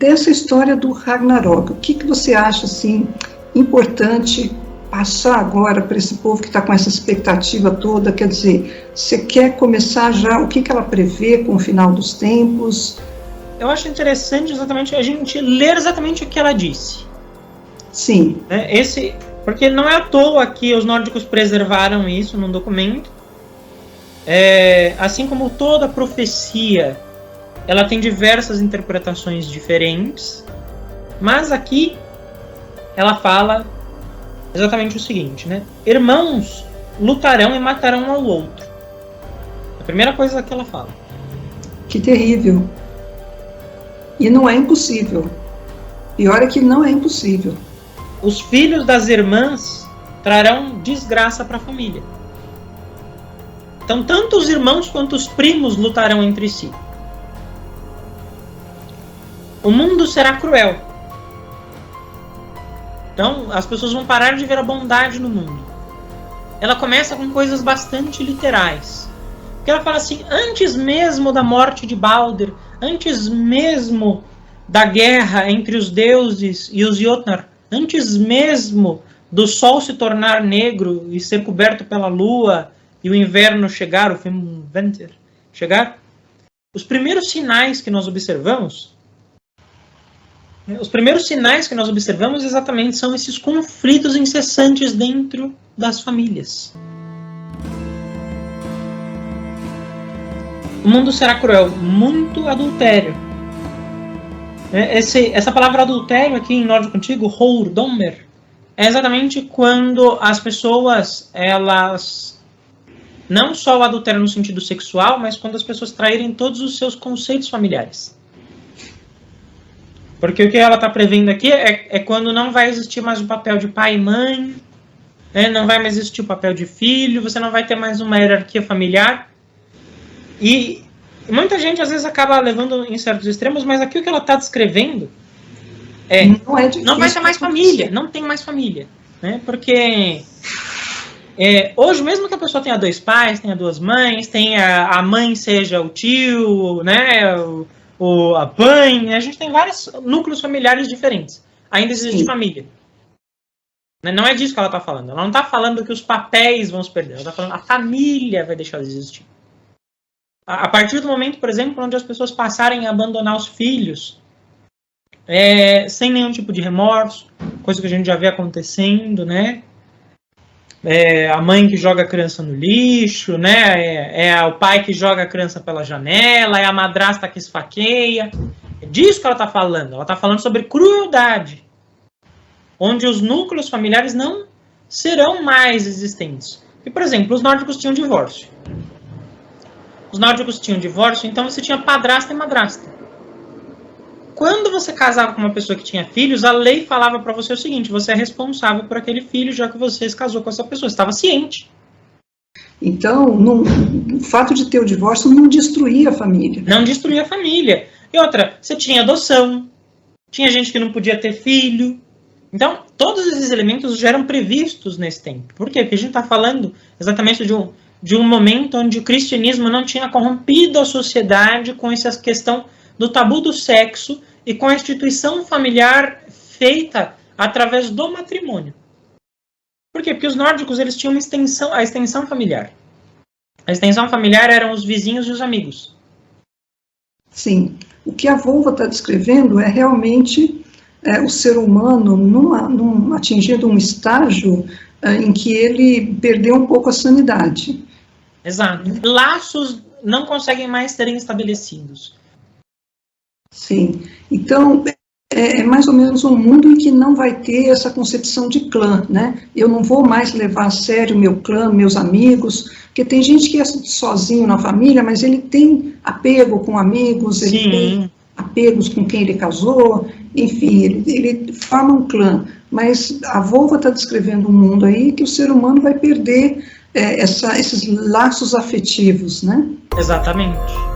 dessa história do Ragnarok, o que você acha assim, importante passar agora para esse povo que está com essa expectativa toda? Quer dizer, você quer começar já, o que ela prevê com o final dos tempos? Eu acho interessante exatamente a gente ler exatamente o que ela disse. Sim. Porque não é à toa que os nórdicos preservaram isso num documento. Assim como toda profecia, ela tem diversas interpretações diferentes, mas aqui ela fala exatamente o seguinte, né? Irmãos lutarão e matarão um ao outro. A primeira coisa que ela fala. Que terrível. E não é impossível. Pior é que não é impossível. Os filhos das irmãs trarão desgraça para a família. Então, tanto os irmãos quanto os primos lutarão entre si. O mundo será cruel. Então, as pessoas vão parar de ver a bondade no mundo. Ela começa com coisas bastante literais. Porque ela fala assim, antes mesmo da morte de Balder, antes mesmo da guerra entre os deuses e os Jotnar, antes mesmo do sol se tornar negro e ser coberto pela lua e o inverno chegar, o Fimbulvinter chegar, os primeiros sinais que nós observamos exatamente são esses conflitos incessantes dentro das famílias. O mundo será cruel, muito adultério. Essa palavra adultério aqui em nórdico antigo, Hórdomr, é exatamente quando as pessoas, elas não só o adultério no sentido sexual, mas quando as pessoas traírem todos os seus conceitos familiares. Porque o que ela está prevendo aqui é quando não vai existir mais o papel de pai e mãe, né? Não vai mais existir o papel de filho, você não vai ter mais uma hierarquia familiar. E muita gente às vezes acaba levando em certos extremos, mas aqui o que ela está descrevendo não vai ter mais família, não tem mais família, né? Porque hoje, mesmo que a pessoa tenha dois pais, tenha duas mães, tenha a mãe seja o tio, né, a mãe, a gente tem vários núcleos familiares diferentes. Ainda existe família. Não é disso que ela está falando. Ela não está falando que os papéis vão se perder. Ela está falando que a família vai deixar de existir. A partir do momento, por exemplo, onde as pessoas passarem a abandonar os filhos sem nenhum tipo de remorso, coisa que a gente já vê acontecendo, né? A mãe que joga a criança no lixo, né? É o pai que joga a criança pela janela, é a madrasta que esfaqueia. É disso que ela está falando. Ela está falando sobre crueldade, onde os núcleos familiares não serão mais existentes. E, por exemplo, os nórdicos tinham divórcio. Então você tinha padrasta e madrasta. Quando você casava com uma pessoa que tinha filhos, a lei falava para você o seguinte, você é responsável por aquele filho, já que você se casou com essa pessoa, você estava ciente. Então, o fato de ter o divórcio não destruía a família. Não destruía a família. E outra, você tinha adoção, tinha gente que não podia ter filho. Então, todos esses elementos já eram previstos nesse tempo. Por quê? Porque a gente está falando exatamente de um momento onde o cristianismo não tinha corrompido a sociedade com essa questão do tabu do sexo e com a instituição familiar feita através do matrimônio. Por quê? Porque os nórdicos eles tinham a extensão familiar. A extensão familiar eram os vizinhos e os amigos. Sim. O que a Volva está descrevendo é realmente o ser humano atingindo um estágio em que ele perdeu um pouco a sanidade. Exato. Laços não conseguem mais serem estabelecidos. Sim. Então, é mais ou menos um mundo em que não vai ter essa concepção de clã, né? Eu não vou mais levar a sério meu clã, meus amigos, porque tem gente que é sozinho na família, mas ele tem apego com amigos, ele tem apegos com quem ele casou, enfim, ele forma um clã. Mas a Volva está descrevendo um mundo aí que o ser humano vai perder esses laços afetivos, né? Exatamente.